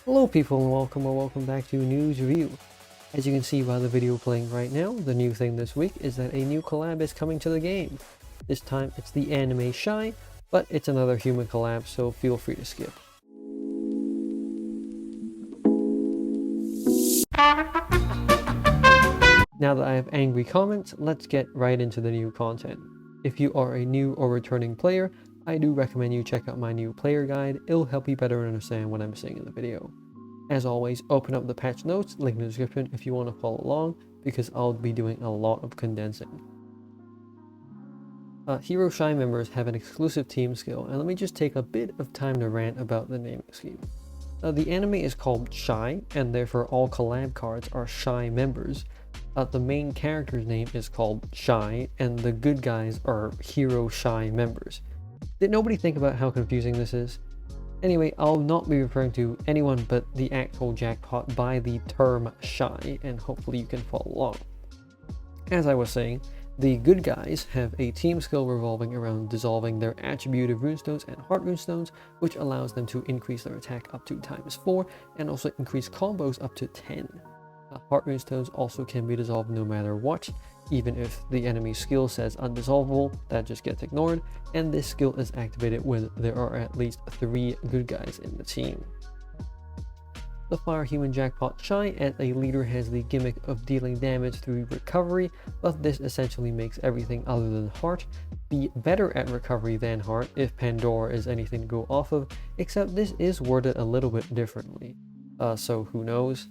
Hello people and welcome back to News Review. As you can see by the video playing right now, the new thing this week is that a new collab is coming to the game. This time it's the anime Shy, but it's another human collab, so feel free to skip. Now that I have angry comments, let's get right into the new content. If you are a new or returning player, I do recommend you check out my new player guide. It'll help you better understand what I'm saying in the video. As always, open up the patch notes, link in the description if you want to follow along, because I'll be doing a lot of condensing. Hero Shy members have an exclusive team skill, and let me just take a bit of time to rant about the naming scheme. The anime is called Shy, and therefore all collab cards are Shy members. The main character's name is called Shy, and the good guys are Hero Shy members. Did nobody think about how confusing this is? Anyway, I'll not be referring to anyone but the actual jackpot by the term Shy, and hopefully you can follow along. As I was saying, the good guys have a team skill revolving around dissolving their attributive runestones and heart runestones, which allows them to increase their attack up to ×4 and also increase combos up to 10. Heart runestones also can be dissolved no matter what, even if the enemy's skill says undissolvable, that just gets ignored, and this skill is activated when there are at least 3 good guys in the team. The Fire Human Jackpot Shy as a leader has the gimmick of dealing damage through recovery, but this essentially makes everything other than heart be better at recovery than heart if Pandora is anything to go off of, except this is worded a little bit differently. So who knows?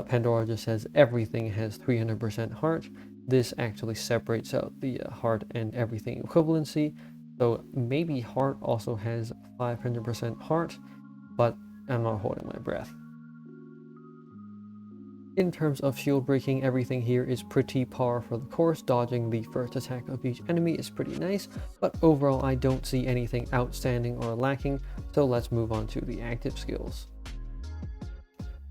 Pandora just says everything has 300% heart. This actually separates out the heart and everything equivalency, so maybe heart also has 500% heart, but I'm not holding my breath. In terms of shield breaking, everything here is pretty par for the course. Dodging the first attack of each enemy is pretty nice, but overall I don't see anything outstanding or lacking, so let's move on to the active skills.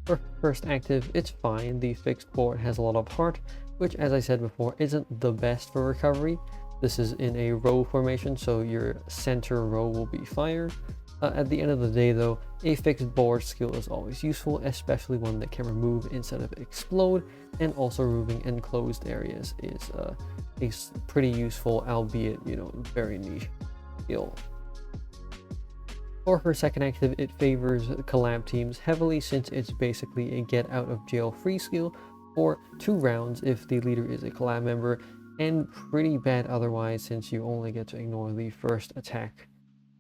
For first active, it's fine. The fixed board has a lot of heart, which, as I said before, isn't the best for recovery. This is in a row formation, so your center row will be fire. At the end of the day though, a fixed board skill is always useful, especially one that can remove instead of explode, and also removing enclosed areas is pretty useful, albeit, very niche skill. For her second active, it favors collab teams heavily since it's basically a get out of jail free skill for 2 rounds if the leader is a collab member, and pretty bad otherwise since you only get to ignore the first attack,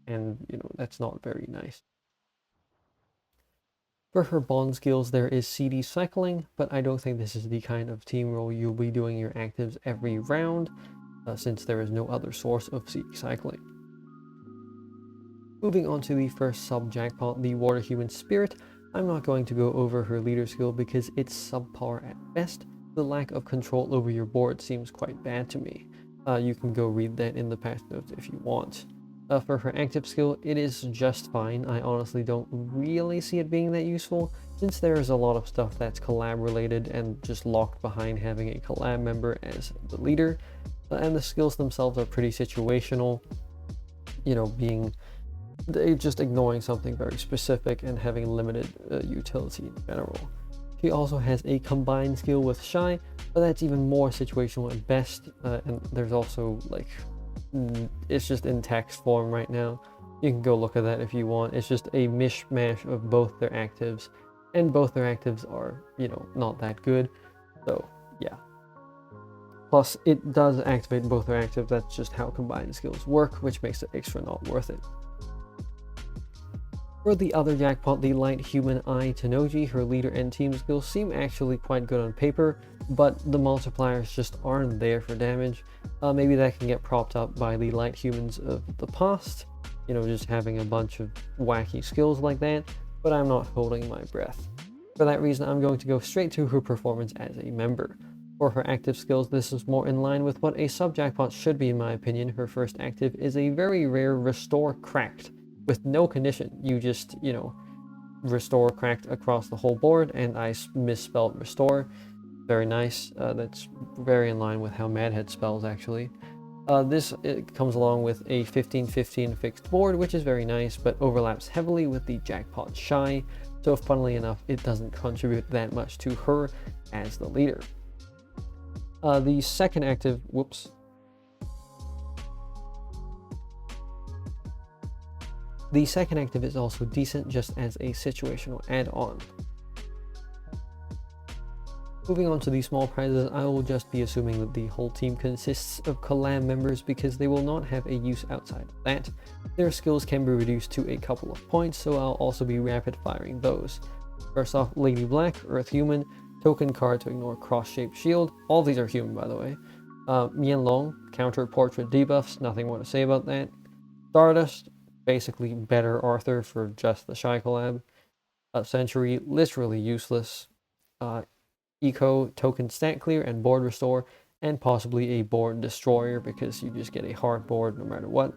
and that's not very nice. For her bond skills, there is CD cycling, but I don't think this is the kind of team role you'll be doing your actives every round, since there is no other source of CD cycling. Moving on to the first sub-jackpot, the Water Human Spirit, I'm not going to go over her leader skill because it's subpar at best. The lack of control over your board seems quite bad to me. You can go read that in the patch notes if you want. For her active skill, it is just fine. I honestly don't really see it being that useful, since there is a lot of stuff that's collab related and just locked behind having a collab member as the leader. And the skills themselves are pretty situational, just ignoring something very specific and having limited utility in general. She also has a combined skill with Shy, but that's even more situational at best, and there's also it's just in text form right now. You can go look at that if you want. It's just a mishmash of both their actives, and both their actives are, not that good, so yeah. Plus, it does activate both their actives. That's just how combined skills work, which makes it extra not worth it. For the other jackpot, the Light Human Tetrology, her leader and team skills seem actually quite good on paper, but the multipliers just aren't there for damage. Maybe that can get propped up by the Light Humans of the past, just having a bunch of wacky skills like that, but I'm not holding my breath. For that reason, I'm going to go straight to her performance as a member. For her active skills, this is more in line with what a sub-jackpot should be in my opinion. Her first active is a very rare Restore Cracked. With no condition, you just, restore cracked across the whole board, and I misspelled restore. Very nice. That's very in line with how Madhead spells, actually. It comes along with a 15-15 fixed board, which is very nice, but overlaps heavily with the Jackpot Shy, so funnily enough, it doesn't contribute that much to her as the leader. The second active, The second active is also decent, just as a situational add-on. Moving on to the small prizes, I will just be assuming that the whole team consists of collab members because they will not have a use outside of that. Their skills can be reduced to a couple of points, so I'll also be rapid firing those. First off, Lady Black, Earth Human, token card to ignore cross-shaped shield. All these are human, by the way. Mian Long, counter portrait debuffs, nothing more to say about that. Stardust, basically better Arthur for just the Shy collab. Century, literally useless. Eco, token stat clear and board restore, and possibly a board destroyer because you just get a hard board no matter what.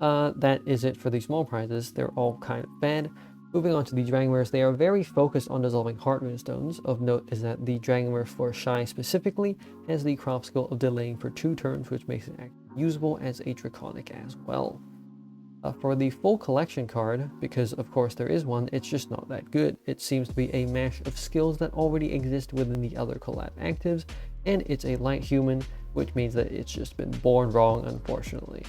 That is it for the small prizes. They're all kind of bad. Moving on to the Dragonwares, they are very focused on dissolving heart runestones. Of note is that the Dragonware for Shy specifically has the crop skill of delaying for 2 turns, which makes it usable as a Draconic as well. For the full collection card, because of course there is one, it's just not that good. It seems to be a mash of skills that already exist within the other collab actives, and it's a light human, which means that it's just been born wrong, unfortunately.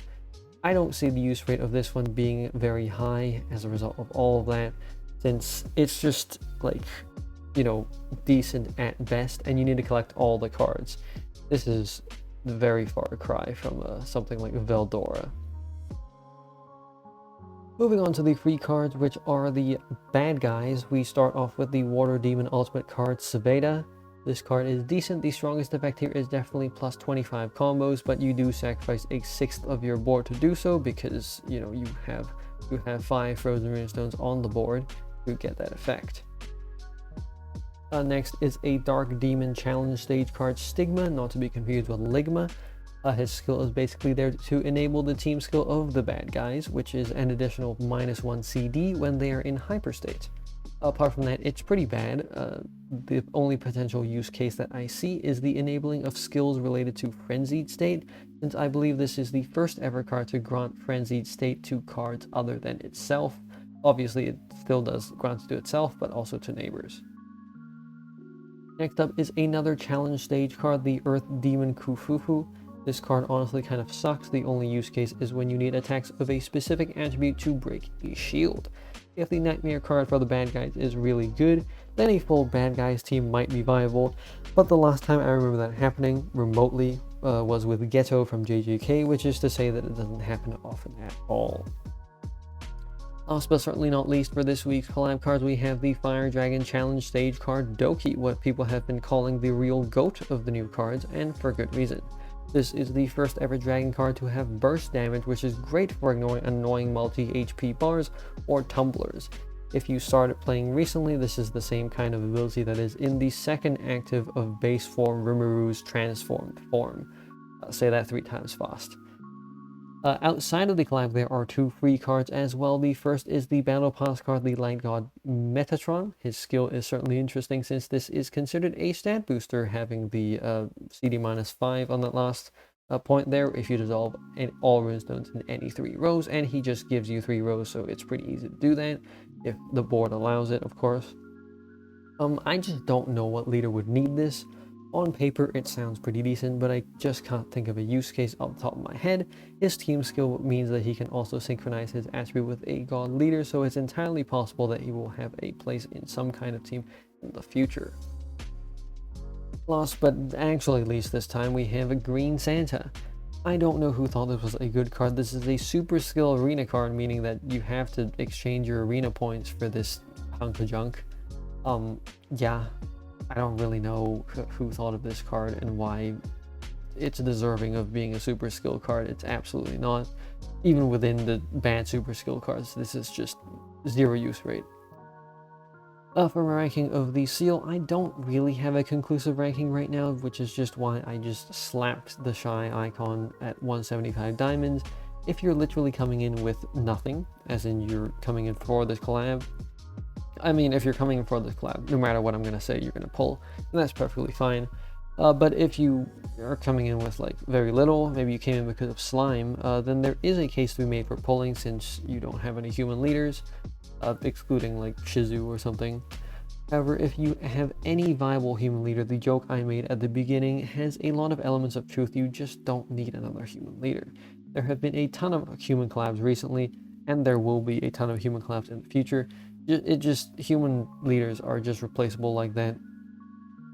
I don't see the use rate of this one being very high as a result of all of that, since it's just like, you know, decent at best, and you need to collect all the cards. This is a very far cry from something like Veldora. Moving on to the free cards, which are the bad guys, we start off with the Water Demon Ultimate card, Sabeda. This card is decent. The strongest effect here is definitely plus 25 combos, but you do sacrifice a 1/6 of your board to do so because, you know, you have 5 Frozen Runestones on the board to get that effect. Next is a Dark Demon Challenge Stage card, Stigma, not to be confused with Ligma. His skill is basically there to enable the team skill of the bad guys, which is an additional -1 CD when they are in hyperstate. Apart from that, it's pretty bad. The only potential use case that I see is the enabling of skills related to Frenzied State, since I believe this is the first ever card to grant Frenzied State to cards other than itself. Obviously, it still does grant it to itself, but also to neighbors. Next up is another challenge stage card, the Earth Demon Kufufu. This card honestly kind of sucks. The only use case is when you need attacks of a specific attribute to break a shield. If the Nightmare card for the bad guys is really good, then a full bad guys team might be viable, but the last time I remember that happening remotely was with Ghetto from JJK, which is to say that it doesn't happen often at all. Last but certainly not least, for this week's collab cards, we have the Fire Dragon Challenge Stage card, Doki, what people have been calling the real GOAT of the new cards, and for good reason. This is the first ever dragon card to have burst damage, which is great for ignoring annoying multi-HP bars or tumblers. If you started playing recently, this is the same kind of ability that is in the second active of base form Rimuru's transformed form. Say that 3 times fast. Outside of the collab, there are 2 free cards as well. The first is the Battle Pass card, the Light God Metatron. His skill is certainly interesting since this is considered a stat booster, having the CD-5 on that last point there if you dissolve all runestones in any 3 rows, and he just gives you 3 rows, so it's pretty easy to do that if the board allows it, of course. I just don't know what leader would need this. On paper, it sounds pretty decent, but I just can't think of a use case off the top of my head. His team skill means that he can also synchronize his attribute with a god leader, so it's entirely possible that he will have a place in some kind of team in the future. Last but actually least this time, we have a Green Santa. I don't know who thought this was a good card. This is a super skill arena card, meaning that you have to exchange your arena points for this hunk of junk. Yeah. I don't really know who thought of this card and why it's deserving of being a super skill card. It's absolutely not. Even within the bad super skill cards, this is just 0 use rate. For my ranking of the seal, I don't really have a conclusive ranking right now, which is just why I just slapped the Shy icon at 175 diamonds. If you're literally coming in with nothing, as in you're coming in for this collab, I mean, if you're coming in for this collab, no matter what I'm going to say, you're going to pull, and that's perfectly fine. But if you are coming in with like very little, maybe you came in because of slime, then there is a case to be made for pulling, since you don't have any human leaders, excluding like Shizu or something. However, if you have any viable human leader, the joke I made at the beginning has a lot of elements of truth. You just don't need another human leader. There have been a ton of human collabs recently, and there will be a ton of human collabs in the future. Human leaders are just replaceable like that.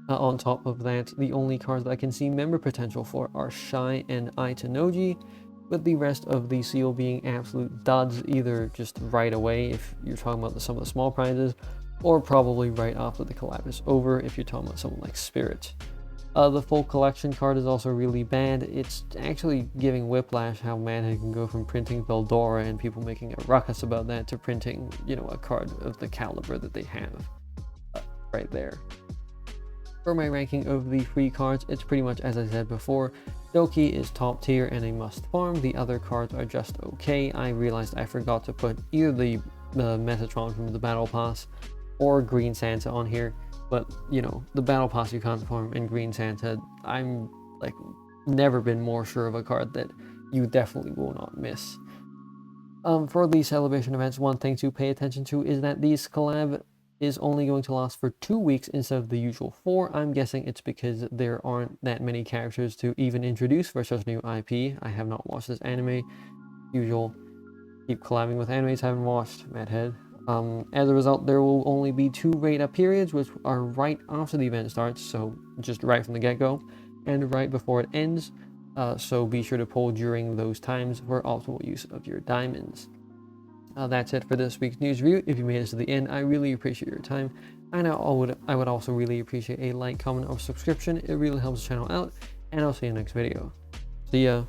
On top of that, the only cards that I can see member potential for are Shy and Itanoji, with the rest of the seal being absolute duds, either just right away if you're talking about some of the small prizes, or probably right after the collab is over if you're talking about someone like Spirit. The full collection card is also really bad. It's actually giving whiplash how mad it can go from printing Veldora and people making a ruckus about that to printing, you know, a card of the caliber that they have right there. For my ranking of the free cards, it's pretty much as I said before. Doki is top tier and a must farm. The other cards are just okay. I realized I forgot to put either the Metatron from the Battle Pass or Green Santa on here, but you know, the Battle Pass you can't farm, and Green Santa, I'm like never been more sure of a card that you definitely will not miss. For the celebration events, one thing to pay attention to is that these collab is only going to last for 2 weeks instead of the usual 4. I'm guessing it's because there aren't that many characters to even introduce for such new IP. I have not watched this anime. Usual, keep collabing with animes I haven't watched, Madhead. As a result, there will only be 2 raid-up periods, which are right after the event starts, so just right from the get-go, and right before it ends, so be sure to pull during those times for optimal use of your diamonds. That's it for this week's news review. If you made it to the end, I really appreciate your time, and I would also really appreciate a like, comment, or subscription. It really helps the channel out, and I'll see you in the next video. See ya!